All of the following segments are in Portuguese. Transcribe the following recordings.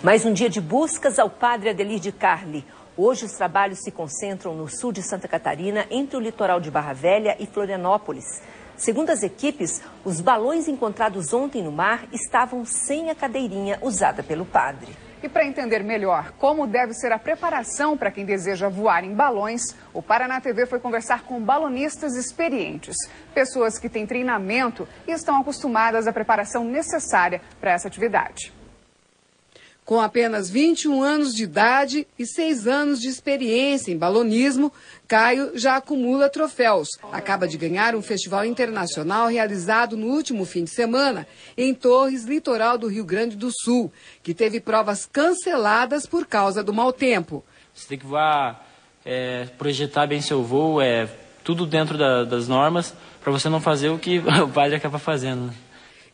Mais um dia de buscas ao padre Adelir de Carli. Hoje os trabalhos se concentram no sul de Santa Catarina, entre o litoral de Barra Velha e Florianópolis. Segundo as equipes, os balões encontrados ontem no mar estavam sem a cadeirinha usada pelo padre. E para entender melhor como deve ser a preparação para quem deseja voar em balões, o Paraná TV foi conversar com balonistas experientes. Pessoas que têm treinamento e estão acostumadas à preparação necessária para essa atividade. Com apenas 21 anos de idade e 6 anos de experiência em balonismo, Caio já acumula troféus. Acaba de ganhar um festival internacional realizado no último fim de semana em Torres, litoral do Rio Grande do Sul, que teve provas canceladas por causa do mau tempo. Você tem que voar, projetar bem seu voo, tudo dentro das normas, para você não fazer o que o padre acaba fazendo.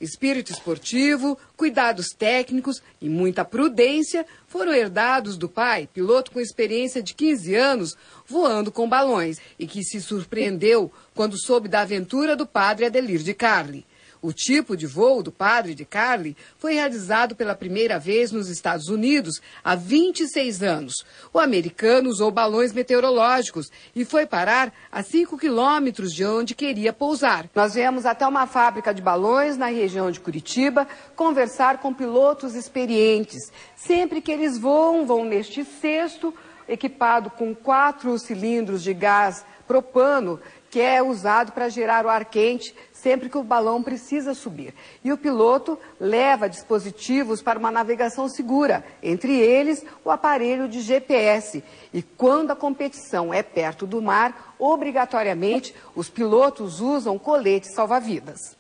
Espírito esportivo, cuidados técnicos e muita prudência foram herdados do pai, piloto com experiência de 15 anos, voando com balões, e que se surpreendeu quando soube da aventura do padre Adelir de Carli. O tipo de voo do padre de Carli foi realizado pela primeira vez nos Estados Unidos há 26 anos. O americano usou balões meteorológicos e foi parar a 5 quilômetros de onde queria pousar. Nós viemos até uma fábrica de balões na região de Curitiba conversar com pilotos experientes. Sempre que eles vão neste cesto, equipado com 4 cilindros de gás propano, que é usado para gerar o ar quente sempre que o balão precisa subir. E o piloto leva dispositivos para uma navegação segura, entre eles o aparelho de GPS. E quando a competição é perto do mar, obrigatoriamente os pilotos usam coletes salva-vidas.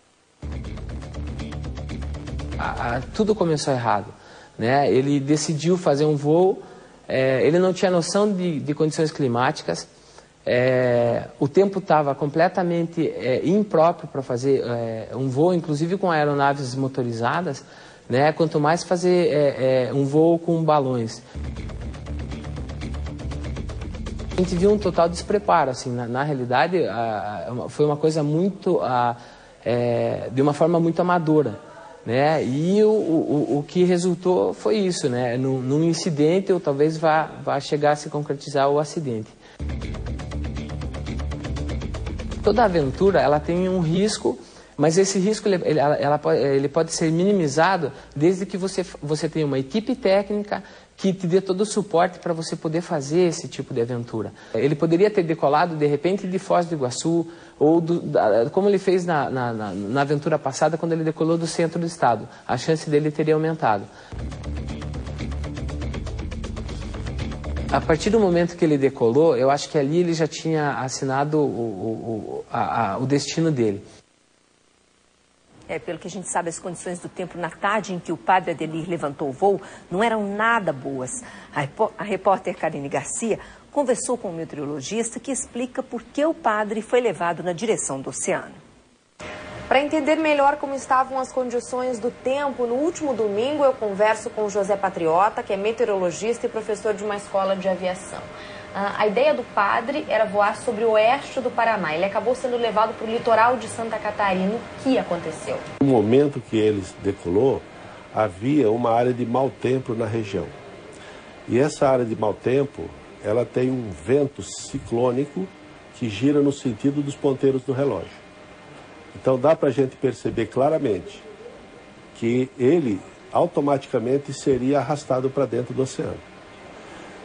Tudo começou errado, né? Ele decidiu fazer um voo, ele não tinha noção de condições climáticas. O tempo estava completamente impróprio para fazer um voo, inclusive com aeronaves motorizadas, né? Quanto mais fazer um voo com balões. A gente viu um total despreparo, assim, na realidade foi uma coisa muito, de uma forma muito amadora, né? E o que resultou foi isso, né? Num incidente, ou talvez vá chegar a se concretizar o acidente. Toda aventura ela tem um risco, mas esse risco ele pode ser minimizado desde que você tenha uma equipe técnica que te dê todo o suporte para você poder fazer esse tipo de aventura. Ele poderia ter decolado de repente de Foz do Iguaçu, ou como ele fez na aventura passada, quando ele decolou do centro do estado. A chance dele teria aumentado. A partir do momento que ele decolou, eu acho que ali ele já tinha assinado o destino dele. Pelo que a gente sabe, as condições do tempo na tarde em que o padre Adelir levantou o voo não eram nada boas. A repórter Karine Garcia conversou com o meteorologista que explica por que o padre foi levado na direção do oceano. Para entender melhor como estavam as condições do tempo, no último domingo eu converso com o José Patriota, que é meteorologista e professor de uma escola de aviação. A ideia do padre era voar sobre o oeste do Paraná. Ele acabou sendo levado para o litoral de Santa Catarina. O que aconteceu? No momento que ele decolou, havia uma área de mau tempo na região. E essa área de mau tempo, ela tem um vento ciclônico que gira no sentido dos ponteiros do relógio. Então dá para a gente perceber claramente que ele automaticamente seria arrastado para dentro do oceano.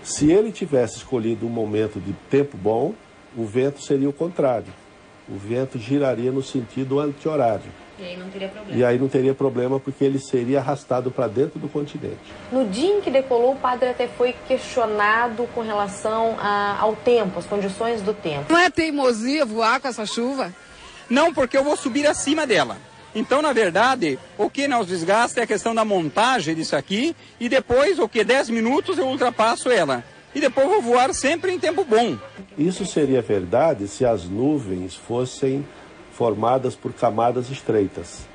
Se ele tivesse escolhido um momento de tempo bom, o vento seria o contrário. O vento giraria no sentido anti-horário. E aí não teria problema. E aí não teria problema porque ele seria arrastado para dentro do continente. No dia em que decolou, o padre até foi questionado com relação ao tempo, as condições do tempo. Não é teimosia voar com essa chuva? Não, porque eu vou subir acima dela. Então, na verdade, o que nos desgasta é a questão da montagem disso aqui, e depois, 10 minutos eu ultrapasso ela. E depois vou voar sempre em tempo bom. Isso seria verdade se as nuvens fossem formadas por camadas estreitas.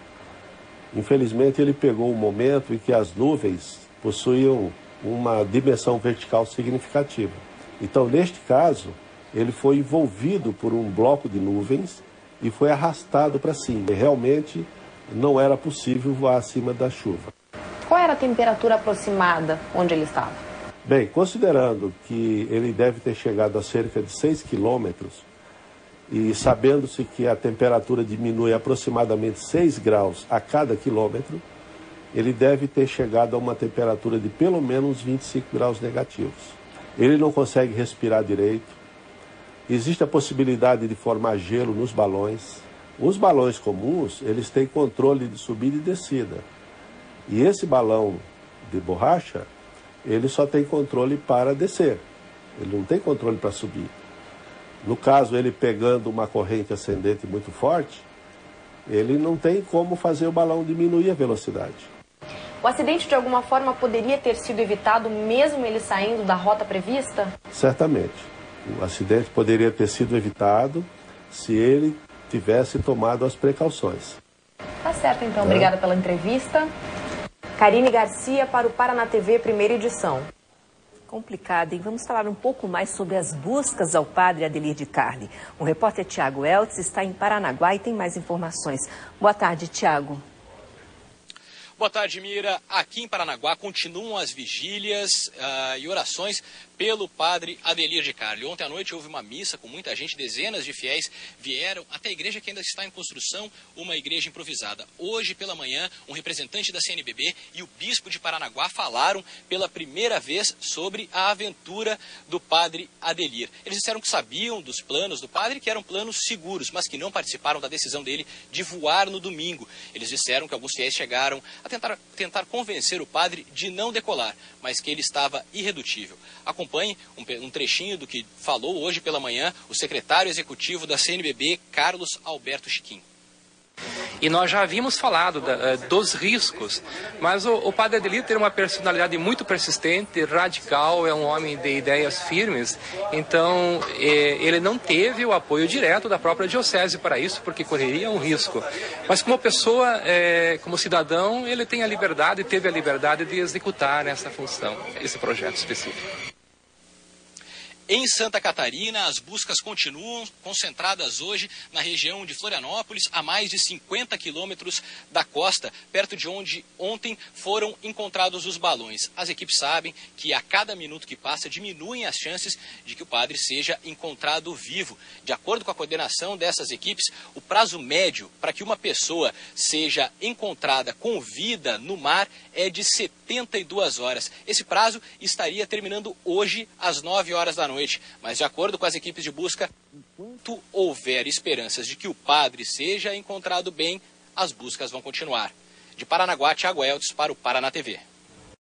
Infelizmente, ele pegou um momento em que as nuvens possuíam uma dimensão vertical significativa. Então, neste caso, ele foi envolvido por um bloco de nuvens e foi arrastado para cima. Realmente não era possível voar acima da chuva. Qual era temperatura aproximada onde ele estava? Bem, considerando que ele deve ter chegado a cerca de 6 quilômetros e sabendo-se que a temperatura diminui aproximadamente 6 graus a cada quilômetro, ele deve ter chegado a uma temperatura de pelo menos 25 graus negativos. Ele não consegue respirar direito. Existe a possibilidade de formar gelo nos balões. Os balões comuns, eles têm controle de subida e descida. E esse balão de borracha, ele só tem controle para descer. Ele não tem controle para subir. No caso, ele pegando uma corrente ascendente muito forte, ele não tem como fazer o balão diminuir a velocidade. O acidente, de alguma forma, poderia ter sido evitado mesmo ele saindo da rota prevista? Certamente. O acidente poderia ter sido evitado se ele tivesse tomado as precauções. Tá certo, então. Obrigada pela entrevista. Karine Garcia para o Paraná TV, primeira edição. Complicado, hein? Vamos falar um pouco mais sobre as buscas ao padre Adelir de Carli. O repórter Tiago Eltz está em Paranaguá e tem mais informações. Boa tarde, Tiago. Boa tarde, Mira. Aqui em Paranaguá continuam as vigílias e orações pelo padre Adelir de Carli. Ontem à noite houve uma missa com muita gente, dezenas de fiéis vieram até a igreja que ainda está em construção, uma igreja improvisada. Hoje pela manhã, um representante da CNBB e o bispo de Paranaguá falaram pela primeira vez sobre a aventura do padre Adelir. Eles disseram que sabiam dos planos do padre, que eram planos seguros, mas que não participaram da decisão dele de voar no domingo. Eles disseram que alguns fiéis chegaram a tentar convencer o padre de não decolar, mas que ele estava irredutível. Acompanhe um trechinho do que falou hoje pela manhã o secretário executivo da CNBB, Carlos Alberto Chiquim. E nós já havíamos falado dos riscos, mas o padre Adelir tem uma personalidade muito persistente, radical, é um homem de ideias firmes, então ele não teve o apoio direto da própria diocese para isso, porque correria um risco. Mas como pessoa, como cidadão, ele tem a liberdade, teve a liberdade de executar essa função, esse projeto específico. Em Santa Catarina, as buscas continuam concentradas hoje na região de Florianópolis, a mais de 50 quilômetros da costa, perto de onde ontem foram encontrados os balões. As equipes sabem que a cada minuto que passa diminuem as chances de que o padre seja encontrado vivo. De acordo com a coordenação dessas equipes, o prazo médio para que uma pessoa seja encontrada com vida no mar é de 72 horas. Esse prazo estaria terminando hoje às 9 horas da noite. Mas, de acordo com as equipes de busca, enquanto houver esperanças de que o padre seja encontrado bem, as buscas vão continuar. De Paranaguá, Tiago Eltz para o Paraná TV.